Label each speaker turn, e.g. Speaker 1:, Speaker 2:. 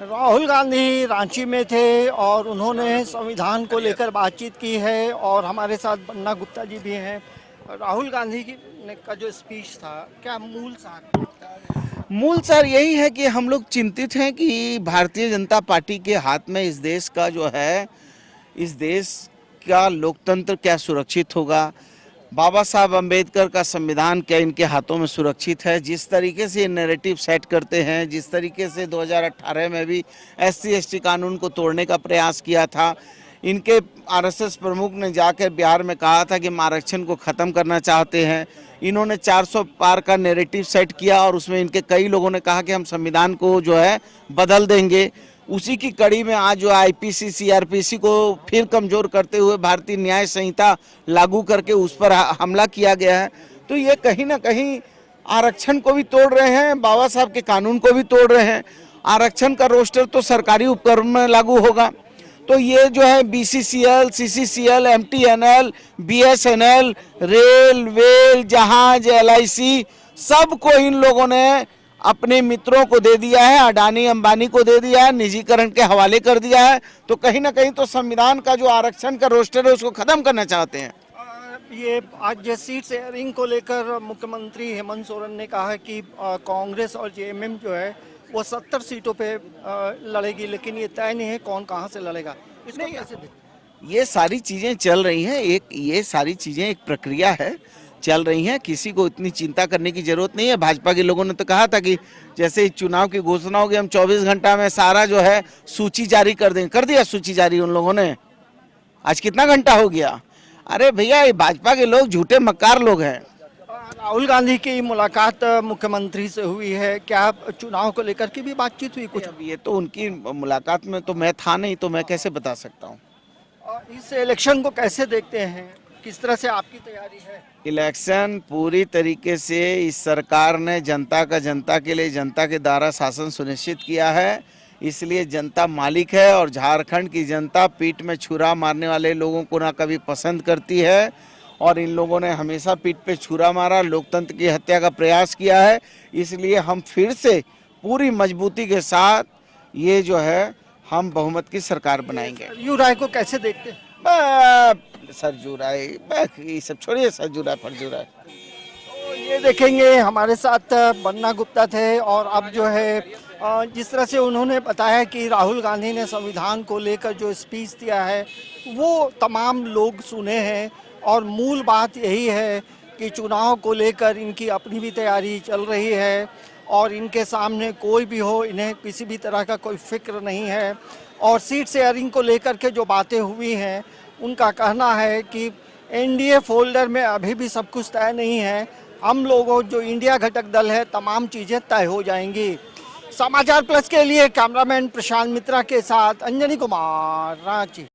Speaker 1: राहुल गांधी रांची में थे और उन्होंने संविधान को लेकर बातचीत की है और हमारे साथ बन्ना गुप्ता जी भी हैं। राहुल गांधी का जो स्पीच था, क्या मूल सार?
Speaker 2: मूल सर यही है कि हम लोग चिंतित हैं कि भारतीय जनता पार्टी के हाथ में इस देश का जो है, इस देश का लोकतंत्र क्या सुरक्षित होगा, बाबा साहब अम्बेडकर का संविधान क्या इनके हाथों में सुरक्षित है। जिस तरीके से ये नैरेटिव सेट करते हैं, जिस तरीके से 2018 में भी SC/ST कानून को तोड़ने का प्रयास किया था, इनके RSS प्रमुख ने जाकर बिहार में कहा था कि हम आरक्षण को ख़त्म करना चाहते हैं। इन्होंने 400 पार का नैरेटिव सेट किया और उसमें इनके कई लोगों ने कहा कि हम संविधान को जो है बदल देंगे। उसी की कड़ी में आज जो IPC CRPC को फिर कमज़ोर करते हुए भारतीय न्याय संहिता लागू करके उस पर हमला किया गया है। तो ये कहीं ना कहीं आरक्षण को भी तोड़ रहे हैं, बाबा साहब के कानून को भी तोड़ रहे हैं। आरक्षण का रोस्टर तो सरकारी उपक्रम में लागू होगा, तो ये जो है BCCL, CCCL, MTNL, BSNL, rail, well, जहाज, LIC सबको इन लोगों ने अपने मित्रों को दे दिया है, अडानी अंबानी को दे दिया है, निजीकरण के हवाले कर दिया है। तो कहीं ना कहीं तो संविधान का जो आरक्षण का रोस्टर है उसको खत्म करना चाहते हैं।
Speaker 1: ये आज सीट शेयरिंग को लेकर मुख्यमंत्री हेमंत सोरेन ने कहा है कि कांग्रेस और JMM जो है वो 70 सीटों पे लड़ेगी, लेकिन ये तय नहीं है कौन कहाँ से लड़ेगा। इसको कैसे देखते?
Speaker 2: ये सारी चीज़ें चल रही हैं, ये सारी चीज़ें एक प्रक्रिया है, चल रही हैं। किसी को इतनी चिंता करने की ज़रूरत नहीं है। भाजपा के लोगों ने तो कहा था कि जैसे चुनाव की घोषणा होगी हम 24 घंटा में सारा जो है सूची जारी कर देंगे। कर दिया सूची जारी उन लोगों ने। आज कितना घंटा हो गया? अरे भैया, ये भाजपा के लोग झूठे मक्कार लोग हैं।
Speaker 1: राहुल गांधी की मुलाकात मुख्यमंत्री से हुई है, क्या चुनाव को लेकर की भी बातचीत हुई कुछ?
Speaker 2: अब ये तो उनकी मुलाकात में तो मैं था नहीं, तो मैं कैसे बता सकता हूँ।
Speaker 1: इस इलेक्शन को कैसे देखते हैं, किस तरह से आपकी तैयारी है?
Speaker 2: इलेक्शन पूरी तरीके से इस सरकार ने जनता के लिए जनता के द्वारा शासन सुनिश्चित किया है, इसलिए जनता मालिक है। और झारखंड की जनता पीठ में छुरा मारने वाले लोगों को ना कभी पसंद करती है, और इन लोगों ने हमेशा पीठ पे छुरा मारा, लोकतंत्र की हत्या का प्रयास किया है। इसलिए हम फिर से पूरी मजबूती के साथ ये जो है हम बहुमत की सरकार बनाएंगे।
Speaker 1: सरयू राय को कैसे देखते हैं?
Speaker 2: सरजू राय, ये सब छोड़िए, सरजू राय फरजू राय।
Speaker 1: तो ये देखेंगे, हमारे साथ बन्ना गुप्ता थे और अब जो है जिस तरह से उन्होंने बताया कि राहुल गांधी ने संविधान को लेकर जो स्पीच दिया है वो तमाम लोग सुने हैं, और मूल बात यही है कि चुनाव को लेकर इनकी अपनी भी तैयारी चल रही है और इनके सामने कोई भी हो, इन्हें किसी भी तरह का कोई फिक्र नहीं है। और सीट शेयरिंग को लेकर के जो बातें हुई हैं, उनका कहना है कि NDA फोल्डर में अभी भी सब कुछ तय नहीं है। हम लोगों जो इंडिया घटक दल है, तमाम चीज़ें तय हो जाएंगी। समाचार प्लस के लिए कैमरामैन प्रशांत मित्रा के साथ अंजनी कुमार, रांची।